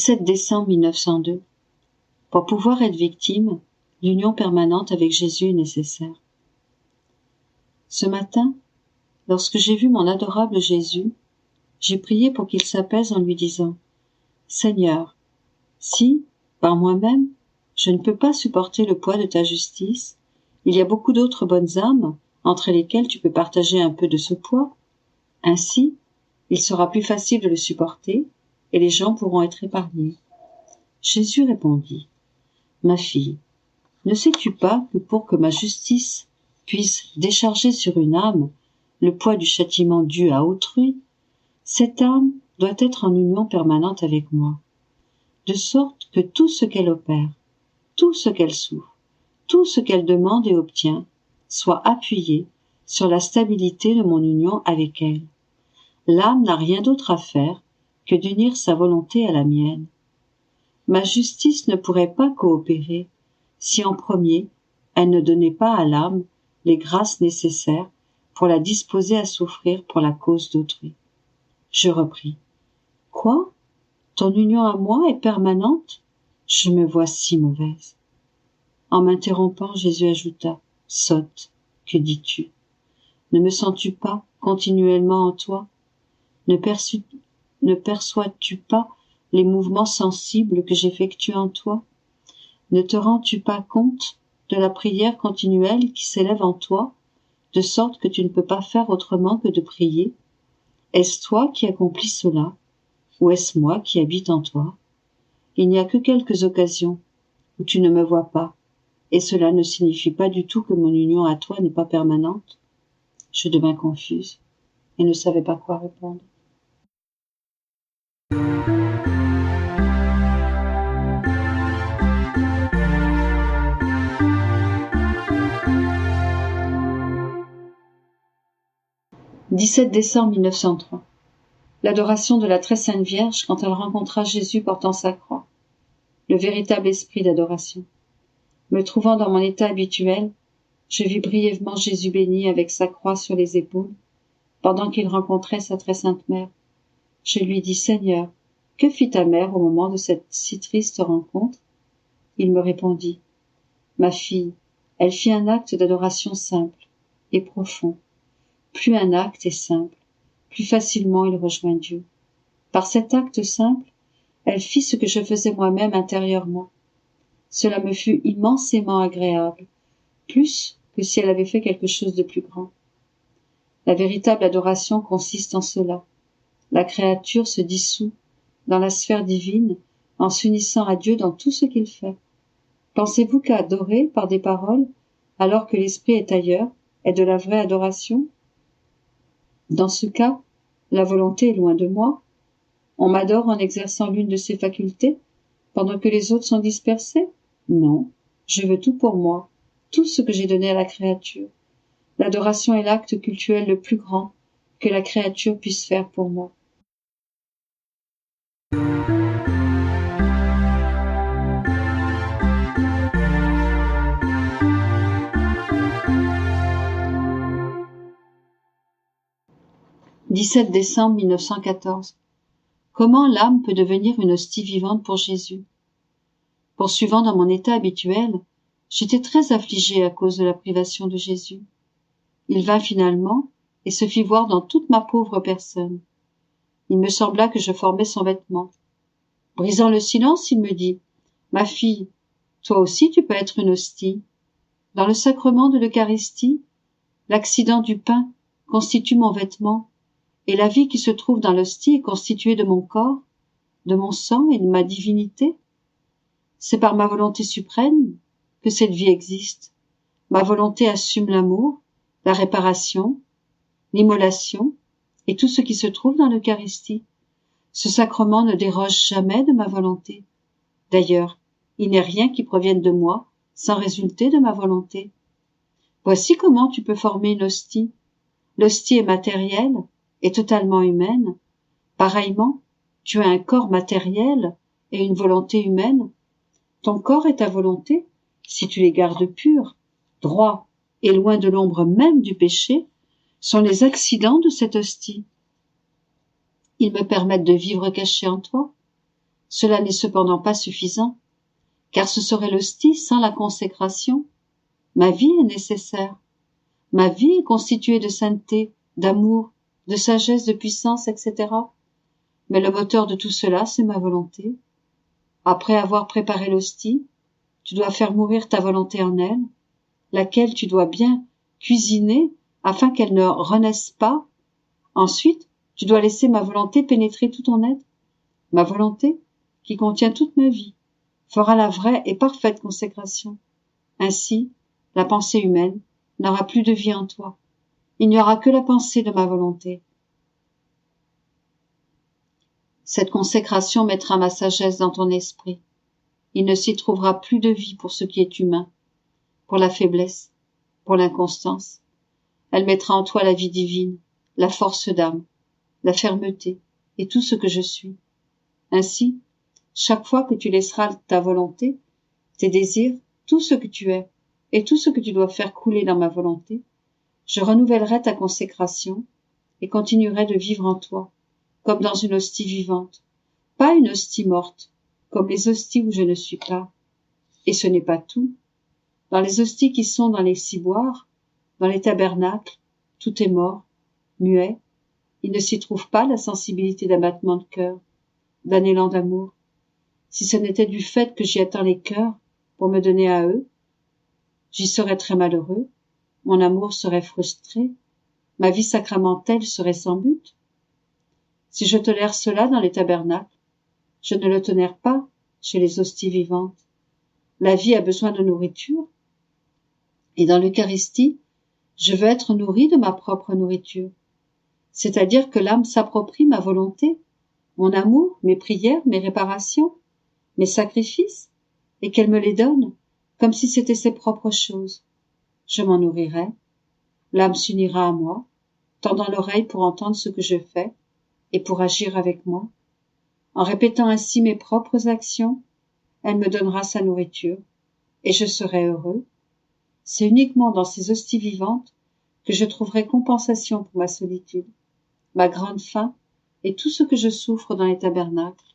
17 décembre 1902. Pour pouvoir être victime, l'union permanente avec Jésus est nécessaire. Ce matin, lorsque j'ai vu mon adorable Jésus, j'ai prié pour qu'il s'apaise en lui disant « Seigneur, si, par moi-même, je ne peux pas supporter le poids de ta justice, il y a beaucoup d'autres bonnes âmes entre lesquelles tu peux partager un peu de ce poids. Ainsi, il sera plus facile de le supporter et les gens pourront être épargnés. » Jésus répondit « Ma fille, ne sais-tu pas que pour que ma justice puisse décharger sur une âme le poids du châtiment dû à autrui, cette âme doit être en union permanente avec moi, de sorte que tout ce qu'elle opère, tout ce qu'elle souffre, tout ce qu'elle demande et obtient, soit appuyé sur la stabilité de mon union avec elle. L'âme n'a rien d'autre à faire que d'unir sa volonté à la mienne. Ma justice ne pourrait pas coopérer si en premier, elle ne donnait pas à l'âme les grâces nécessaires pour la disposer à souffrir pour la cause d'autrui. Je repris. Quoi? Ton union à moi est permanente? Je me vois si mauvaise. En m'interrompant, Jésus ajouta, sotte, que dis-tu? Ne me sens-tu pas continuellement en toi? Ne perçois-tu pas les mouvements sensibles que j'effectue en toi? Ne te rends-tu pas compte de la prière continuelle qui s'élève en toi, de sorte que tu ne peux pas faire autrement que de prier? Est-ce toi qui accomplis cela, ou est-ce moi qui habite en toi? Il n'y a que quelques occasions où tu ne me vois pas, et cela ne signifie pas du tout que mon union à toi n'est pas permanente. Je devins confuse et ne savais pas quoi répondre. « 17 décembre 1903. L'adoration de la très sainte Vierge quand elle rencontra Jésus portant sa croix. Le véritable esprit d'adoration. Me trouvant dans mon état habituel, je vis brièvement Jésus béni avec sa croix sur les épaules, pendant qu'il rencontrait sa très sainte mère. Je lui dis, Seigneur, que fit ta mère au moment de cette si triste rencontre? Il me répondit, ma fille, elle fit un acte d'adoration simple et profond. Plus un acte est simple, plus facilement il rejoint Dieu. Par cet acte simple, elle fit ce que je faisais moi-même intérieurement. Cela me fut immensément agréable, plus que si elle avait fait quelque chose de plus grand. La véritable adoration consiste en cela. La créature se dissout dans la sphère divine en s'unissant à Dieu dans tout ce qu'il fait. Pensez-vous qu'adorer par des paroles, alors que l'esprit est ailleurs, est de la vraie adoration? Dans ce cas, la volonté est loin de moi. On m'adore en exerçant l'une de ses facultés, pendant que les autres sont dispersées? Non, je veux tout pour moi, tout ce que j'ai donné à la créature. L'adoration est l'acte cultuel le plus grand que la créature puisse faire pour moi. « 17 décembre 1914. Comment l'âme peut devenir une hostie vivante pour Jésus? Poursuivant dans mon état habituel, j'étais très affligée à cause de la privation de Jésus. Il vint finalement et se fit voir dans toute ma pauvre personne. Il me sembla que je formais son vêtement. Brisant le silence, il me dit « Ma fille, toi aussi tu peux être une hostie. Dans le sacrement de l'Eucharistie, l'accident du pain constitue mon vêtement, et la vie qui se trouve dans l'hostie est constituée de mon corps, de mon sang et de ma divinité. C'est par ma volonté suprême que cette vie existe. Ma volonté assume l'amour, la réparation, l'immolation et tout ce qui se trouve dans l'Eucharistie. Ce sacrement ne déroge jamais de ma volonté. D'ailleurs, il n'est rien qui provienne de moi sans résulter de ma volonté. Voici comment tu peux former une hostie. L'hostie est matérielle et totalement humaine. Pareillement, tu as un corps matériel et une volonté humaine. Ton corps et ta volonté, si tu les gardes purs, droits et loin de l'ombre même du péché, sont les accidents de cette hostie. Ils me permettent de vivre caché en toi. Cela n'est cependant pas suffisant, car ce serait l'hostie sans la consécration. Ma vie est nécessaire. Ma vie est constituée de sainteté, d'amour, de sagesse, de puissance, etc. Mais le moteur de tout cela, c'est ma volonté. Après avoir préparé l'hostie, tu dois faire mourir ta volonté en elle, laquelle tu dois bien cuisiner afin qu'elle ne renaisse pas. Ensuite, tu dois laisser ma volonté pénétrer tout ton être. Ma volonté, qui contient toute ma vie, fera la vraie et parfaite consécration. Ainsi, la pensée humaine n'aura plus de vie en toi. Il n'y aura que la pensée de ma volonté. Cette consécration mettra ma sagesse dans ton esprit. Il ne s'y trouvera plus de vie pour ce qui est humain, pour la faiblesse, pour l'inconstance. Elle mettra en toi la vie divine, la force d'âme, la fermeté et tout ce que je suis. Ainsi, chaque fois que tu laisseras ta volonté, tes désirs, tout ce que tu es et tout ce que tu dois faire couler dans ma volonté, je renouvellerai ta consécration et continuerai de vivre en toi, comme dans une hostie vivante, pas une hostie morte, comme les hosties où je ne suis pas. Et ce n'est pas tout. Dans les hosties qui sont dans les ciboires, dans les tabernacles, tout est mort, muet. Il ne s'y trouve pas la sensibilité d'un battement de cœur, d'un élan d'amour. Si ce n'était du fait que j'y attends les cœurs pour me donner à eux, j'y serais très malheureux, mon amour serait frustré, ma vie sacramentelle serait sans but. Si je tolère cela dans les tabernacles, je ne le tolère pas chez les hosties vivantes. La vie a besoin de nourriture, et dans l'Eucharistie, je veux être nourri de ma propre nourriture. C'est-à-dire que l'âme s'approprie ma volonté, mon amour, mes prières, mes réparations, mes sacrifices, et qu'elle me les donne, comme si c'était ses propres choses. Je m'en nourrirai, l'âme s'unira à moi, tendant l'oreille pour entendre ce que je fais, et pour agir avec moi. En répétant ainsi mes propres actions, elle me donnera sa nourriture, et je serai heureux. C'est uniquement dans ces hosties vivantes que je trouverai compensation pour ma solitude, ma grande faim et tout ce que je souffre dans les tabernacles.